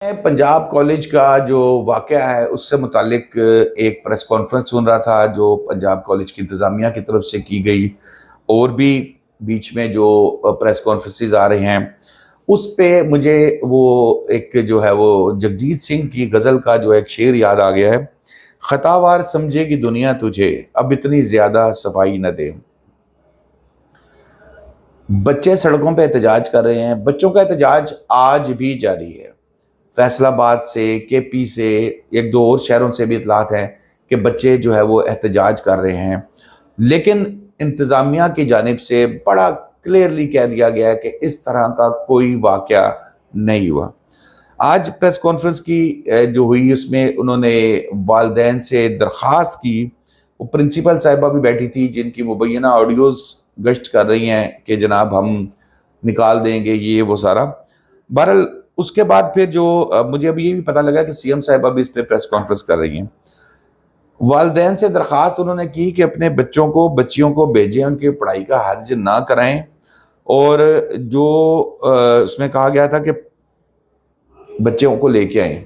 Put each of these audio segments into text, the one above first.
میں پنجاب کالج کا جو واقعہ ہے اس سے متعلق ایک پریس کانفرنس سن رہا تھا جو پنجاب کالج کی انتظامیہ کی طرف سے کی گئی، اور بھی بیچ میں جو پریس کانفرنسز آ رہے ہیں اس پہ مجھے وہ ایک جو ہے وہ جگجیت سنگھ کی غزل کا جو ایک شعر یاد آ گیا ہے۔ خطاوار سمجھے گی دنیا تجھے، اب اتنی زیادہ صفائی نہ دے۔ بچے سڑکوں پہ احتجاج کر رہے ہیں، بچوں کا احتجاج آج بھی جاری ہے۔ فیصل آباد سے، کے پی سے، ایک دو اور شہروں سے بھی اطلاعات ہیں کہ بچے جو ہے وہ احتجاج کر رہے ہیں، لیکن انتظامیہ کی جانب سے بڑا کلیئرلی کہہ دیا گیا ہے کہ اس طرح کا کوئی واقعہ نہیں ہوا۔ آج پریس کانفرنس کی جو ہوئی اس میں انہوں نے والدین سے درخواست کی، وہ پرنسپل صاحبہ بھی بیٹھی تھی جن کی مبینہ آڈیوز گشت کر رہی ہیں کہ جناب ہم نکال دیں گے یہ وہ سارا۔ بہرحال اس کے بعد پھر جو مجھے ابھی یہ بھی پتہ لگا کہ سی ایم صاحبہ بھی اس پہ پریس کانفرنس کر رہی ہیں۔ والدین سے درخواست انہوں نے کی کہ اپنے بچیوں کو بھیجیں، ان کی پڑھائی کا حرج نہ کرائیں، اور جو اس میں کہا گیا تھا کہ بچوں کو لے کے آئیں۔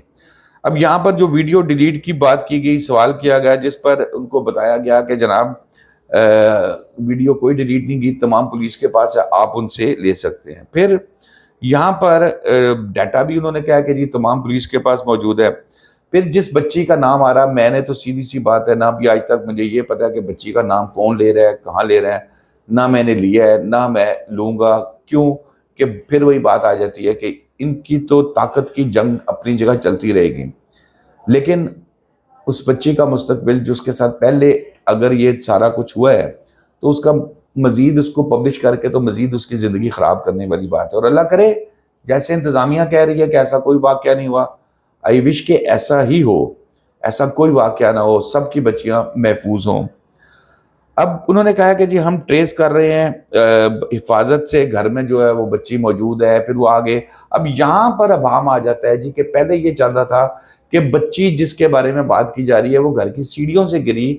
اب یہاں پر جو ویڈیو ڈیلیٹ کی بات کی گئی، سوال کیا گیا جس پر ان کو بتایا گیا کہ جناب ویڈیو کوئی ڈیلیٹ نہیں کی، تمام پولیس کے پاس ہے، آپ ان سے لے سکتے ہیں۔ پھر یہاں پر ڈیٹا بھی انہوں نے کہا کہ جی تمام پولیس کے پاس موجود ہے۔ پھر جس بچی کا نام آ رہا، میں نے تو سیدھی سی بات ہے، نہ بھی آج تک مجھے یہ پتا کہ بچی کا نام کون لے رہا ہے، کہاں لے رہا ہے، نہ میں نے لیا ہے، نہ میں لوں گا۔ کیوں کہ پھر وہی بات آ جاتی ہے کہ ان کی تو طاقت کی جنگ اپنی جگہ چلتی رہے گی، لیکن اس بچی کا مستقبل جو اس کے ساتھ پہلے اگر یہ سارا کچھ ہوا ہے تو اس کا مزید اس کو پبلش کر کے تو مزید اس کی زندگی خراب کرنے والی بات ہے۔ اور اللہ کرے جیسے انتظامیہ کہہ رہی ہے کہ ایسا کوئی واقعہ نہیں ہوا، آئی وش کہ ایسا ہی ہو، ایسا کوئی واقعہ نہ ہو، سب کی بچیاں محفوظ ہوں۔ اب انہوں نے کہا کہ جی ہم ٹریس کر رہے ہیں حفاظت سے، گھر میں جو ہے وہ بچی موجود ہے، پھر وہ آگے۔ اب یہاں پر ابہام آ جاتا ہے جی کہ پہلے یہ چل رہا تھا کہ بچی جس کے بارے میں بات کی جا رہی ہے وہ گھر کی سیڑھیوں سے گری،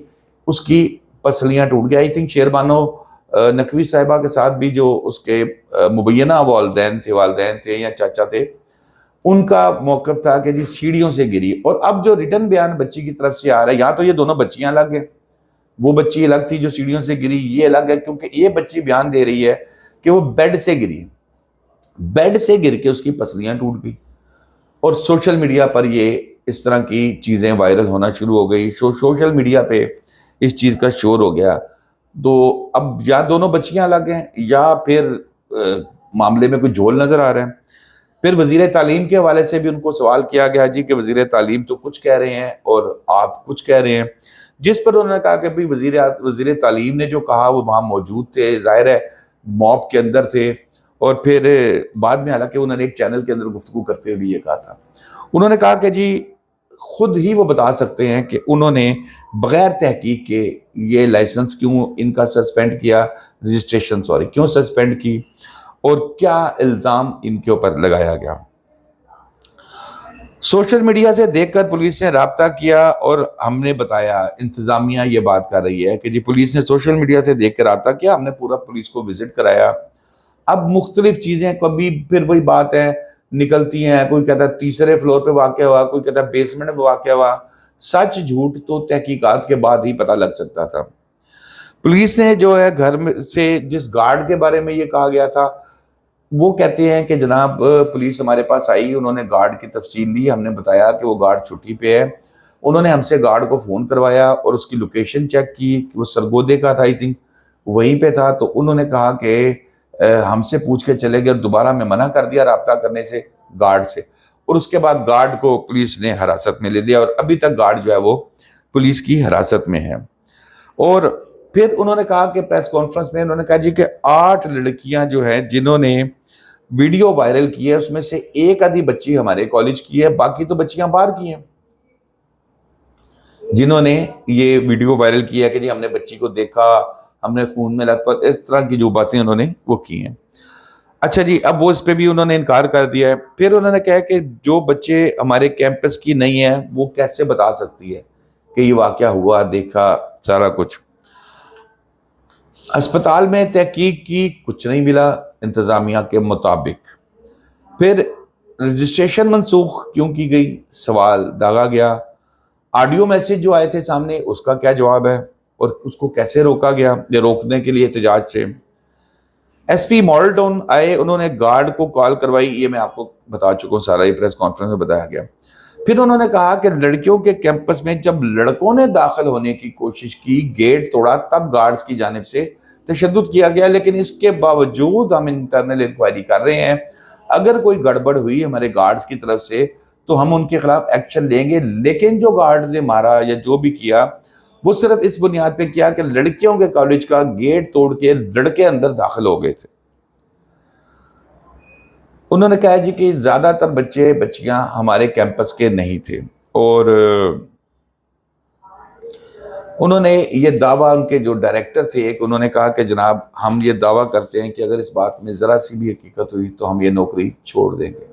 اس کی پسلیاں ٹوٹ گئی۔ آئی تھنک شیر بانو نقوی صاحبہ کے ساتھ بھی جو اس کے مبینہ والدین تھے یا چاچا تھے، ان کا موقف تھا کہ جی سیڑھیوں سے گری۔ اور اب جو ریٹن بیان بچی کی طرف سے آ رہا ہے، یہاں تو یہ دونوں بچیاں الگ ہیں، وہ بچی الگ تھی جو سیڑھیوں سے گری، یہ الگ ہے، کیونکہ یہ بچی بیان دے رہی ہے کہ وہ بیڈ سے گری، بیڈ سے گر کے اس کی پسلیاں ٹوٹ گئی۔ اور سوشل میڈیا پر یہ اس طرح کی چیزیں وائرل ہونا شروع ہو گئی، سوشل میڈیا پہ اس چیز کا شور ہو گیا۔ تو اب یا دونوں بچیاں الگ ہیں یا پھر معاملے میں کوئی جھول نظر آ رہا ہے۔ پھر وزیر تعلیم کے حوالے سے بھی ان کو سوال کیا گیا جی کہ وزیر تعلیم تو کچھ کہہ رہے ہیں اور آپ کچھ کہہ رہے ہیں، جس پر انہوں نے کہا کہ بھی وزیر تعلیم نے جو کہا وہ وہاں موجود تھے، ظاہر ہے موب کے اندر تھے۔ اور پھر بعد میں حالانکہ انہوں نے ایک چینل کے اندر گفتگو کرتے ہوئے بھی یہ کہا تھا، انہوں نے کہا کہ جی خود ہی وہ بتا سکتے ہیں کہ انہوں نے بغیر تحقیق کے یہ لائسنس کیوں ان کا سسپینڈ کیا، رجسٹریشن کیوں سسپینڈ کی، اور کیا الزام ان کے اوپر لگایا گیا۔ سوشل میڈیا سے دیکھ کر پولیس نے رابطہ کیا اور ہم نے بتایا، انتظامیہ یہ بات کر رہی ہے کہ جی پولیس نے سوشل میڈیا سے دیکھ کر رابطہ کیا، ہم نے پورا پولیس کو وزٹ کرایا۔ اب مختلف چیزیں کبھی پھر وہی بات ہے نکلتی ہیں، کوئی کہتا ہے تیسرے فلور پہ واقع ہوا، کوئی کہتا ہے بیسمنٹ میں واقع ہوا۔ سچ جھوٹ تو تحقیقات کے بعد ہی پتہ لگ سکتا تھا۔ پولیس نے جو ہے گھر میں سے جس گارڈ کے بارے میں یہ کہا گیا تھا، وہ کہتے ہیں کہ جناب پولیس ہمارے پاس آئی، انہوں نے گارڈ کی تفصیل لی، ہم نے بتایا کہ وہ گارڈ چھٹی پہ ہے، انہوں نے ہم سے گارڈ کو فون کروایا اور اس کی لوکیشن چیک کی کہ وہ سرگودے کا تھا، آئی تھنک وہیں پہ تھا۔ تو انہوں نے کہا کہ ہم سے پوچھ کے چلے گئے اور دوبارہ میں منع کر دیا رابطہ کرنے سے گارڈ سے، اور اس کے بعد گارڈ کو پولیس نے حراست میں لے لیا اور ابھی تک گارڈ جو ہے وہ پولیس کی حراست میں ہے۔ اور پھر انہوں نے کہا کہ پریس کانفرنس میں انہوں نے کہا جی کہ 8 لڑکیاں جو ہیں جنہوں نے ویڈیو وائرل کی ہے، اس میں سے ایک آدھی بچی ہمارے کالج کی ہے، باقی تو بچیاں باہر کی ہیں جنہوں نے یہ ویڈیو وائرل کیا ہے کہ جی ہم نے بچی کو دیکھا، ہم نے خون میں لت پت، اس طرح کی جو باتیں انہوں نے وہ کی ہیں۔ اچھا جی اب وہ اس پہ بھی انہوں نے انکار کر دیا ہے۔ پھر انہوں نے کہا کہ جو بچے ہمارے کیمپس کی نہیں ہیں وہ کیسے بتا سکتی ہے کہ یہ واقعہ ہوا، دیکھا سارا کچھ۔ اسپتال میں تحقیق کی، کچھ نہیں ملا انتظامیہ کے مطابق۔ پھر رجسٹریشن منسوخ کیوں کی گئی، سوال داغا گیا۔ آڈیو میسج جو آئے تھے سامنے، اس کا کیا جواب ہے اور اس کو کیسے روکا گیا یا روکنے کے لیے احتجاج سے۔ ایس پی ماڈل ٹاؤن آئے، انہوں نے گارڈ کو کال کروائی، یہ میں آپ کو بتا چکا ہوں، سارا یہ پریس کانفرنس میں بتایا گیا۔ پھر انہوں نے کہا کہ لڑکیوں کے کیمپس میں جب لڑکوں نے داخل ہونے کی کوشش کی، گیٹ توڑا، تب گارڈز کی جانب سے تشدد کیا گیا، لیکن اس کے باوجود ہم انٹرنل انکوائری کر رہے ہیں۔ اگر کوئی گڑبڑ ہوئی ہمارے گارڈز کی طرف سے تو ہم ان کے خلاف ایکشن لیں گے، لیکن جو گارڈز نے مارا یا جو بھی کیا وہ صرف اس بنیاد پہ کیا کہ لڑکیوں کے کالج کا گیٹ توڑ کے لڑکے اندر داخل ہو گئے تھے۔ انہوں نے کہا جی کہ زیادہ تر بچے بچیاں ہمارے کیمپس کے نہیں تھے، اور انہوں نے یہ دعویٰ، ان کے جو ڈائریکٹر تھے ایک، انہوں نے کہا کہ جناب ہم یہ دعویٰ کرتے ہیں کہ اگر اس بات میں ذرا سی بھی حقیقت ہوئی تو ہم یہ نوکری چھوڑ دیں گے۔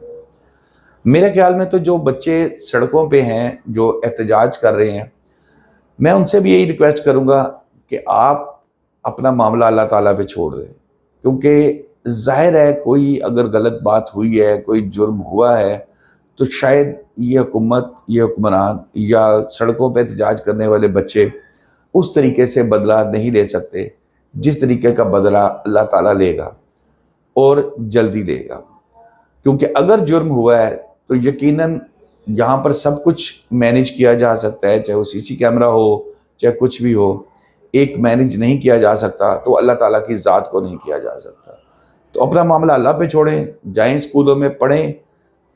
میرے خیال میں تو جو بچے سڑکوں پہ ہیں جو احتجاج کر رہے ہیں، میں ان سے بھی یہی ریکویسٹ کروں گا کہ آپ اپنا معاملہ اللہ تعالیٰ پہ چھوڑ دیں، کیونکہ ظاہر ہے کوئی اگر غلط بات ہوئی ہے، کوئی جرم ہوا ہے، تو شاید یہ حکومت، یہ حکمران یا سڑکوں پہ احتجاج کرنے والے بچے اس طریقے سے بدلہ نہیں لے سکتے جس طریقے کا بدلہ اللہ تعالیٰ لے گا، اور جلدی لے گا۔ کیونکہ اگر جرم ہوا ہے تو یقیناً یہاں پر سب کچھ مینیج کیا جا سکتا ہے، چاہے وہ سی سی کیمرہ ہو، چاہے کچھ بھی ہو۔ ایک مینیج نہیں کیا جا سکتا تو اللہ تعالیٰ کی ذات کو نہیں کیا جا سکتا۔ تو اپنا معاملہ اللہ پہ چھوڑیں، جائیں اسکولوں میں پڑھیں،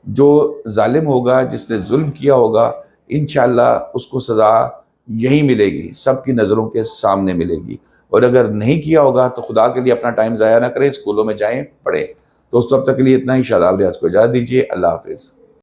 جو ظالم ہوگا، جس نے ظلم کیا ہوگا، انشاءاللہ اس کو سزا یہی ملے گی، سب کی نظروں کے سامنے ملے گی۔ اور اگر نہیں کیا ہوگا تو خدا کے لیے اپنا ٹائم ضائع نہ کریں، اسکولوں میں جائیں، پڑھیں۔ دوستو اب تک کے لیے اتنا ہی، شاداب ریاض کو اجازت دیجیے، اللہ حافظ۔